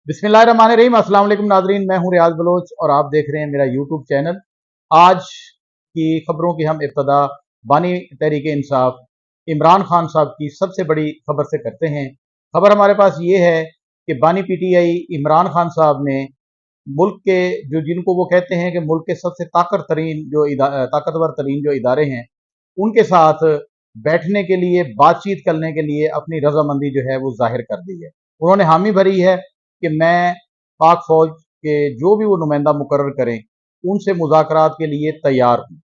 बिस्मिल्लाहिर्रहमानिर्रहीम। अस्सलाम वालेकुम नाजरीन, मैं हूं रियाज बलोच और आप देख रहे हैं मेरा यूट्यूब चैनल। आज की खबरों की हम इब्तदा बानी तहरीक इंसाफ इमरान खान साहब की सबसे बड़ी खबर से करते हैं। खबर हमारे पास ये है कि बानी पीटीआई इमरान खान साहब ने मुल्क के जिनको वो कहते हैं कि मुल्क के सबसे ताकतवर तरीन जो इदारे हैं उनके साथ बैठने के लिए, बातचीत करने के लिए अपनी रजामंदी जो है वो जाहिर कर दी है। उन्होंने हामी भरी है कि मैं पाक फौज के जो भी वो नुमाइंदा मुकर्रर करें उनसे मुज़ाकरात के लिए तैयार हूँ।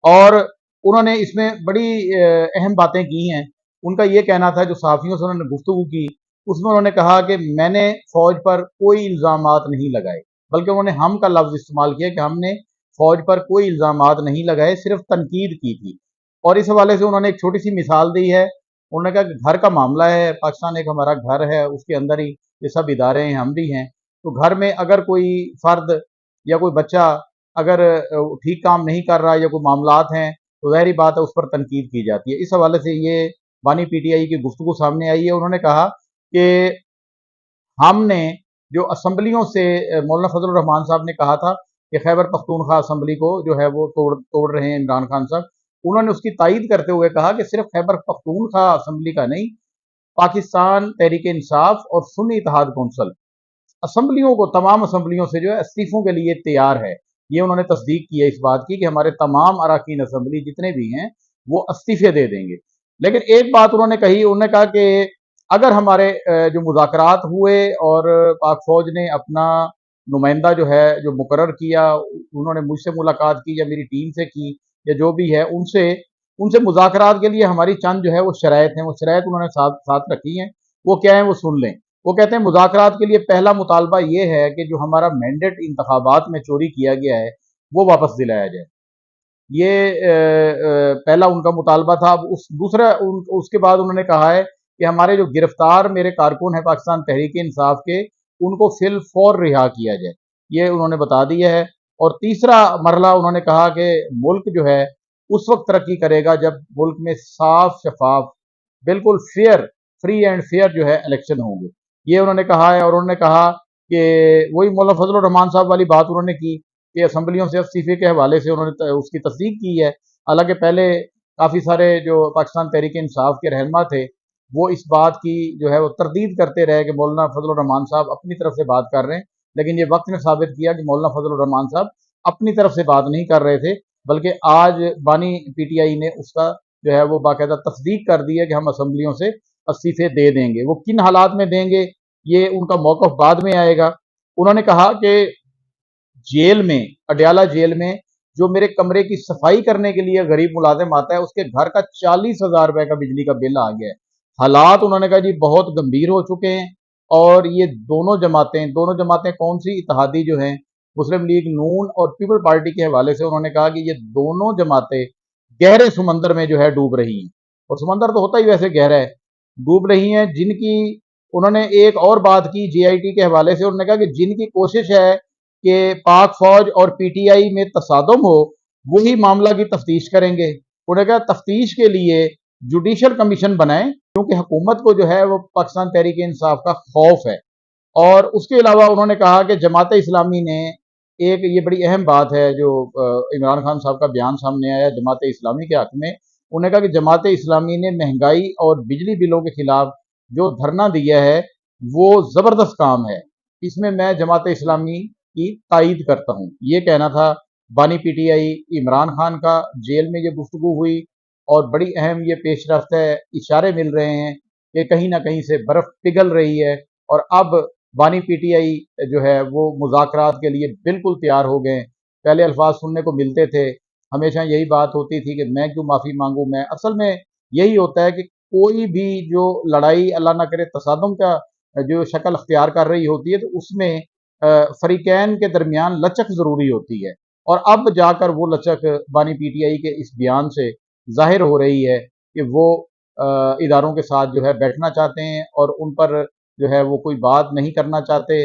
और उन्होंने इसमें बड़ी अहम बातें की हैं। उनका ये कहना था, जो सहाफ़ियों से उन्होंने गुफ्तगू की उसमें उन्होंने कहा कि मैंने फ़ौज पर कोई इल्ज़ामात नहीं लगाए, बल्कि उन्होंने हम का लफ्ज़ इस्तेमाल किया कि हमने फ़ौज पर कोई इल्ज़ामात नहीं लगाए, सिर्फ तनकीद की थी। और इस हवाले से उन्होंने एक छोटी सी मिसाल दी है। उन्होंने कहा कि घर का मामला है, पाकिस्तान एक हमारा घर है, उसके अंदर ही ये सब इदारे हैं, हम भी हैं। तो घर में अगर कोई फ़र्द या कोई बच्चा अगर ठीक काम नहीं कर रहा या कोई मामलात हैं तो ज़ाहिर बात है उस पर तनकीद की जाती है। इस हवाले से ये बानी पीटीआई की गुफ्तगू सामने आई है। उन्होंने कहा कि हमने जो असम्बलियों से मौलाना फजल रहमान साहब ने कहा था कि खैबर पख्तूनख्वा असम्बली को जो है वो तोड़ रहे हैं इमरान खान साहब, उन्होंने उसकी तायीद करते हुए कहा कि सिर्फ खैबर पख्तूनख्वा असम्बली का नहीं, पाकिस्तान तहरीक इंसाफ और सुन्नी इत्तेहाद कौंसिल असम्बलियों को, तमाम असम्बलियों से जो है इस्तीफों के लिए तैयार है। ये उन्होंने तस्दीक की है इस बात की कि हमारे तमाम अरकान असम्बली जितने भी हैं वो इस्तीफे दे देंगे। लेकिन एक बात उन्होंने कही, उन्होंने कहा कि अगर हमारे जो मुज़ाकरात हुए और पाक फौज ने अपना नुमाइंदा जो है जो मुकर्रर किया, उन्होंने मुझसे मुलाकात की या मेरी टीम से की या जो भी है उनसे उनसे मुज़ाकरात के लिए हमारी चंद जो है वो शराइत हैं, वो शराइत उन्होंने साथ साथ रखी हैं। वो क्या है वो सुन लें। वो कहते हैं मुज़ाकरात के लिए पहला मुतालबा ये है कि जो हमारा मैंडेट इंतखाबात में चोरी किया गया है वो वापस दिलाया जाए। ये पहला उनका मुतालबा था। अब उसके बाद उन्होंने कहा है कि हमारे जो गिरफ्तार मेरे कारकुन हैं पाकिस्तान तहरीक इंसाफ के, उनको फिल फौर रिहा किया जाए, ये उन्होंने बता दिया है। और तीसरा मरला उन्होंने कहा कि मुल्क जो है उस वक्त तरक्की करेगा जब मुल्क में साफ शफाफ, बिल्कुल फेयर, फ्री एंड फेयर जो है इलेक्शन होंगे, ये उन्होंने कहा है। और उन्होंने कहा कि वही मौलाना फजल रहमान साहब वाली बात उन्होंने की कि असम्बलियों से इस्तीफे के हवाले से उन्होंने उसकी तस्दीक की है। हालांकि पहले काफ़ी सारे जो पाकिस्तान तहरीक इंसाफ के रहनुमा थे वो इस बात की जो है वो तरदीद करते रहे कि मौलाना फजल रहमान साहब अपनी तरफ से बात कर रहे हैं। लेकिन ये वक्त ने साबित किया कि मौलाना फजल रहमान साहब अपनी तरफ से बात नहीं कर रहे थे, बल्कि आज बानी पीटीआई ने उसका जो है वो बाकायदा तस्दीक कर दी है कि हम असम्बलियों से इस्तीफे दे देंगे। वो किन हालात में देंगे ये उनका मौक़िफ़ बाद में आएगा। उन्होंने कहा कि जेल में, अडयाला जेल में जो मेरे कमरे की सफाई करने के लिए गरीब मुलाजिम आता है उसके घर का 40,000 रुपए का बिजली का बिल आ गया है। हालात उन्होंने कहा जी बहुत गंभीर हो चुके हैं। और ये दोनों जमातें कौन सी, इत्तेहादी जो हैं मुस्लिम लीग नून और पीपल पार्टी के हवाले से उन्होंने कहा कि ये दोनों जमातें गहरे समंदर में जो है डूब रही हैं। और समंदर तो होता ही वैसे गहरा है, डूब रही हैं। जिनकी उन्होंने एक और बात की जेआईटी के हवाले से, उन्होंने कहा कि जिनकी कोशिश है कि पाक फौज और पीटीआई में तसादुम हो वही मामला की तफ्तीश करेंगे। उन्होंने कहा तफ्तीश के लिए जुडिशल कमीशन बनाएं, क्योंकि हुकूमत को जो है वो पाकिस्तान तहरीक इंसाफ का खौफ है। और उसके अलावा उन्होंने कहा कि जमात इस्लामी ने एक, ये बड़ी अहम बात है जो इमरान खान साहब का बयान सामने आया जमात इस्लामी के हक में। उन्होंने कहा कि जमात इस्लामी ने महंगाई और बिजली बिलों के खिलाफ जो धरना दिया है वो ज़बरदस्त काम है, इसमें मैं जमात इस्लामी की तायीद करता हूँ। ये कहना था बानी पीटीआई इमरान खान का। जेल में ये गुफ्तगू हुई और बड़ी अहम ये पेशरफ्त है, इशारे मिल रहे हैं कि कहीं ना कहीं से बर्फ़ पिघल रही है। और अब बानी पीटीआई जो है वो मुज़ाकरात के लिए बिल्कुल तैयार हो गए। पहले अल्फाज सुनने को मिलते थे, हमेशा यही बात होती थी कि मैं क्यों माफ़ी मांगूँ। मैं असल में यही होता है कि कोई भी जो लड़ाई अल्लाह ना करे तसादुम का जो शक्ल अख्तियार कर रही होती है तो उसमें फ़रीक़ैन के दरमियान लचक ज़रूरी होती है। और अब जाकर वो लचक बानी पीटीआई के इस बयान से ज़ाहिर हो रही है कि वो इदारों के साथ जो है बैठना चाहते हैं और उन पर जो है वो कोई बात नहीं करना चाहते।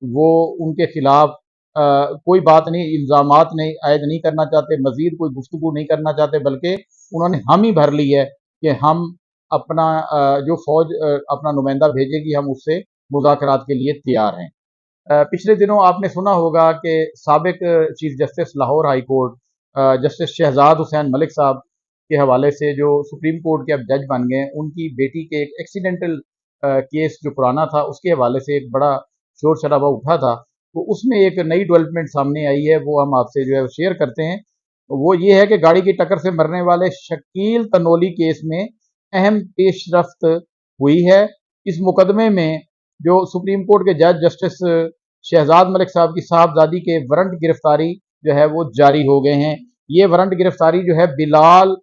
वो उनके खिलाफ कोई बात नहीं, इल्ज़ामात नहीं आयद नहीं करना चाहते, मज़ीद कोई गुफ्तगू नहीं करना चाहते, बल्कि उन्होंने हामी भर ली है कि हम अपना जो फ़ौज अपना नुमाइंदा भेजेगी हम उससे मुज़ाकरात के लिए तैयार हैं। पिछले दिनों आपने सुना होगा कि साबिक chief justice Lahore high court justice Shahzad Hussain Malik साहब के हवाले से जो सुप्रीम कोर्ट के अब जज बन गए, उनकी बेटी के एक एक्सीडेंटल केस जो पुराना था उसके हवाले से एक बड़ा शोर शराबा उठा था। तो उसमें एक नई डेवलपमेंट सामने आई है, वो हम आपसे जो है शेयर करते हैं। वो ये है कि गाड़ी की टक्कर से मरने वाले शकील तनोली केस में अहम पेशरफ्त हुई है। इस मुकदमे में जो सुप्रीम कोर्ट के जज जस्टिस शहजाद मलिक साहब की साहबजादी के वारंट गिरफ्तारी जो है वो जारी हो गए हैं। ये वारंट गिरफ्तारी जो है बिलाल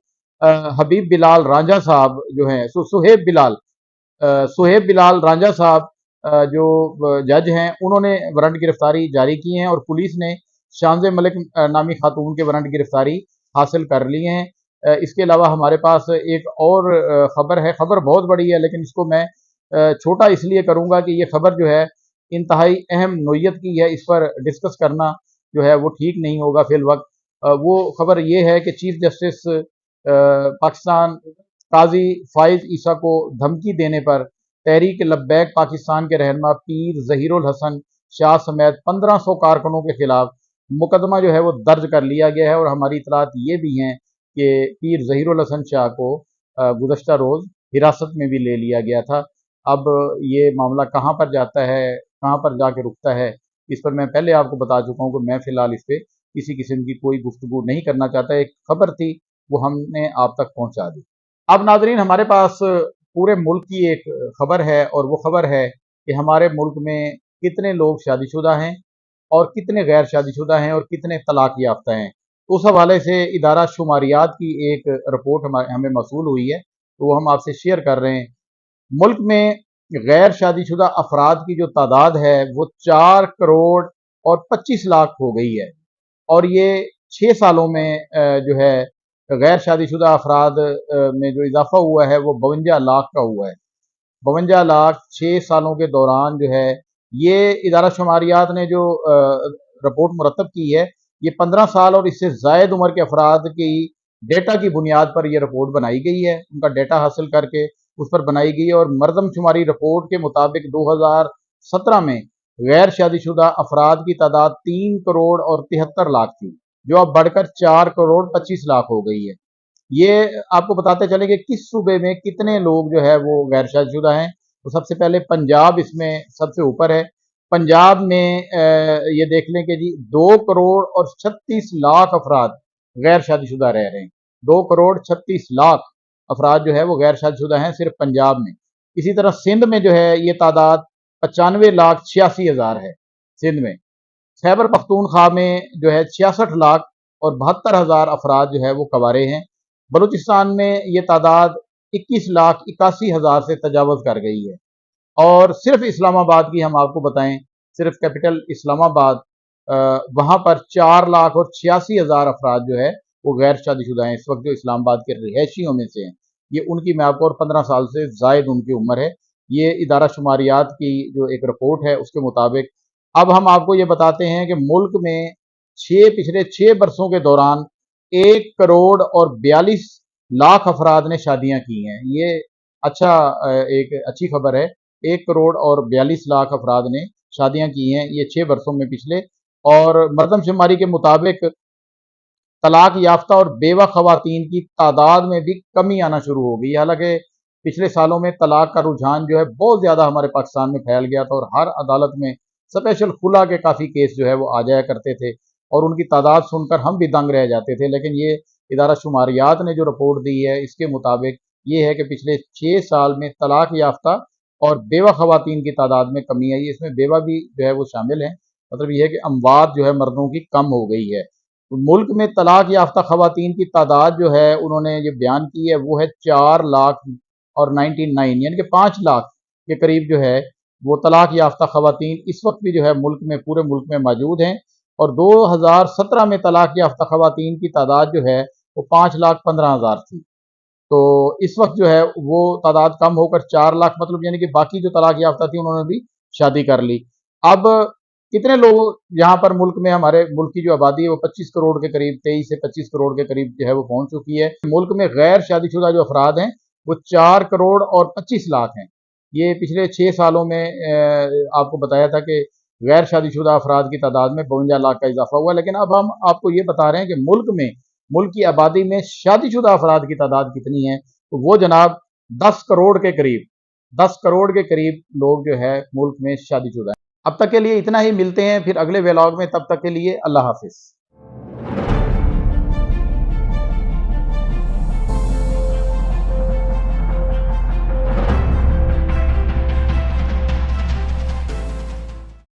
हबीब बिलाल रांझा साहब जो हैं, सुहेब बिलाल रांझा साहब जो जज हैं, उन्होंने वारंट गिरफ्तारी जारी की हैं और पुलिस ने शांजे मलिक नामी खातून के वारंट गिरफ्तारी हासिल कर लिए हैं। इसके अलावा हमारे पास एक और खबर है। खबर बहुत बड़ी है लेकिन इसको मैं छोटा इसलिए करूंगा कि ये खबर जो है इंतहाई अहम नोयत की है, इस पर डिस्कस करना जो है वो ठीक नहीं होगा फिल वक्त। वो खबर ये है कि चीफ जस्टिस पाकिस्तान काजी फाइज ईसा को धमकी देने पर तहरीक लब्बैक पाकिस्तान के रहनमा पीर जहीरुल हसन शाह समेत 1500 कारकुनों के खिलाफ मुकदमा जो है वो दर्ज कर लिया गया है। और हमारी इतलात ये भी हैं कि पीर जहीरुल हसन शाह को गुज़श्ता रोज़ हिरासत में भी ले लिया गया था। अब ये मामला कहाँ पर जाता है, कहाँ पर जाके रुकता है, इस पर मैं पहले आपको बता चुका हूँ कि मैं फ़िलहाल इस पे किसी किस्म की कोई गुफ्तगू नहीं करना चाहता। एक खबर थी, वो हमने आप तक पहुँचा दी। अब नाज़रीन, हमारे पास पूरे मुल्क की एक खबर है और वो खबर है कि हमारे मुल्क में कितने लोग शादीशुदा हैं और कितने गैर शादीशुदा हैं और कितने तलाक याफ्ता हैं। उस हवाले से इदारा शुमारियात की एक रिपोर्ट हमें मौसूल हुई है, तो वो हम आपसे शेयर कर रहे हैं। मुल्क में गैर शादीशुदा अफराद की जो तादाद है वो 4 करोड़ और 25 लाख हो गई है। और ये 6 सालों में जो है गैर शादीशुदा अफराद में जो इजाफा हुआ है वो 52 लाख का हुआ है। 52 लाख 6 सालों के दौरान जो है, ये इदारा शुमारियात ने जो रिपोर्ट मुरतब की है, ये 15 साल और इससे ज़ायद उम्र के अफराद की डेटा की बुनियाद पर यह रिपोर्ट बनाई गई है। उनका डेटा हासिल करके उस पर बनाई गई है। और मरदमशुमारी रिपोर्ट के मुताबिक 2017 में गैर शादीशुदा अफराद की तादाद 3 करोड़ और 73 लाख थी, जो अब बढ़कर 4 करोड़ 25 लाख हो गई है। ये आपको बताते चले कि किस सूबे में कितने लोग जो है वो गैर शादीशुदा हैं। तो सबसे पहले पंजाब इसमें सबसे ऊपर है। पंजाब में ये देख लें कि जी 2 करोड़ और 36 लाख अफराद गैर शादीशुदा रह रहे हैं। 2 करोड़ 36 लाख अफराद जो है वो गैर शादीशुदा हैं सिर्फ पंजाब में। इसी तरह सिंध में जो है ये तादाद 95 लाख 86 हज़ार है सिंध में। खैबर पख्तूनख्वा में जो है 66 लाख और 72 हज़ार अफराद जो है वो कवारे हैं। बलूचिस्तान में ये तादाद 21 लाख 81 हज़ार से तजावज़ कर गई है। और सिर्फ इस्लामाबाद की हम आपको बताएं, सिर्फ कैपिटल इस्लामाबाद, वहाँ पर 4 लाख और 86 हज़ार अफराद जो है वो गैर शादीशुदा हैं इस वक्त, जो इस्लामाबाद के रिहायशियों में से हैं। ये उनकी मैं आपको, और 15 साल से ज़ायद उनकी उम्र है। ये इदारा शुमारियात की जो एक रिपोर्ट है उसके मुताबिक। अब हम आपको ये बताते हैं कि मुल्क में पिछले 6 बरसों के दौरान 1 करोड़ और 42 लाख अफराद ने शादियां की हैं। ये अच्छा, एक अच्छी खबर है। 1 करोड़ और 42 लाख अफराद ने शादियां की हैं ये 6 बरसों में पिछले। और मरदमशुमारी के मुताबिक तलाक याफ्ता और बेवा खवातीन की तादाद में भी कमी आना शुरू हो गई। हालांकि पिछले सालों में तलाक का रुझान जो है बहुत ज़्यादा हमारे पाकिस्तान में फैल गया था और हर अदालत में स्पेशल खुला के काफ़ी केस जो है वो आ जाया करते थे और उनकी तादाद सुनकर हम भी दंग रह जाते थे। लेकिन ये इदारा शुमारियात ने जो रिपोर्ट दी है इसके मुताबिक ये है कि पिछले 6 साल में तलाक याफ्ता और बेवा खवातीन की तादाद में कमी आई है। इसमें बेवा भी जो है वो शामिल है। मतलब ये है कि अमवात जो है मर्दों की कम हो गई है। तो मुल्क में तलाक याफ्ता खवातीन की तादाद जो है उन्होंने ये बयान की है वो है 4 लाख और 99, यानी कि 5 लाख के करीब जो है वो तलाक याफ्ता खवातीन इस वक्त भी जो है मुल्क में, पूरे मुल्क में मौजूद हैं। और 2017 में तलाक याफ्ता खवातीन की तादाद जो है वो 5,15,000 थी। तो इस वक्त जो है वो तादाद कम होकर 4 लाख, मतलब यानी कि बाकी जो तलाक याफ्ता थी उन्होंने भी शादी कर ली। अब कितने लोग यहाँ पर मुल्क में, हमारे मुल्क की जो आबादी है वो 25 करोड़ के करीब, 23 से 25 करोड़ के करीब जो है वो पहुंच चुकी है। मुल्क में गैर शादीशुदा जो अफराद हैं वो 4 करोड़ और 25 लाख हैं। ये पिछले 6 सालों में आपको बताया था कि गैर शादीशुदा अफराद की तादाद में 52 लाख का इजाफा हुआ। लेकिन अब हम आपको ये बता रहे हैं कि मुल्क की आबादी में शादीशुदा अफराद की तादाद कितनी है, तो वो जनाब 10 करोड़ के करीब 10 करोड़ के करीब लोग जो है मुल्क में शादीशुदा हैं। अब तक के लिए इतना ही, मिलते हैं फिर अगले व्लॉग में, तब तक के लिए अल्लाह हाफिज।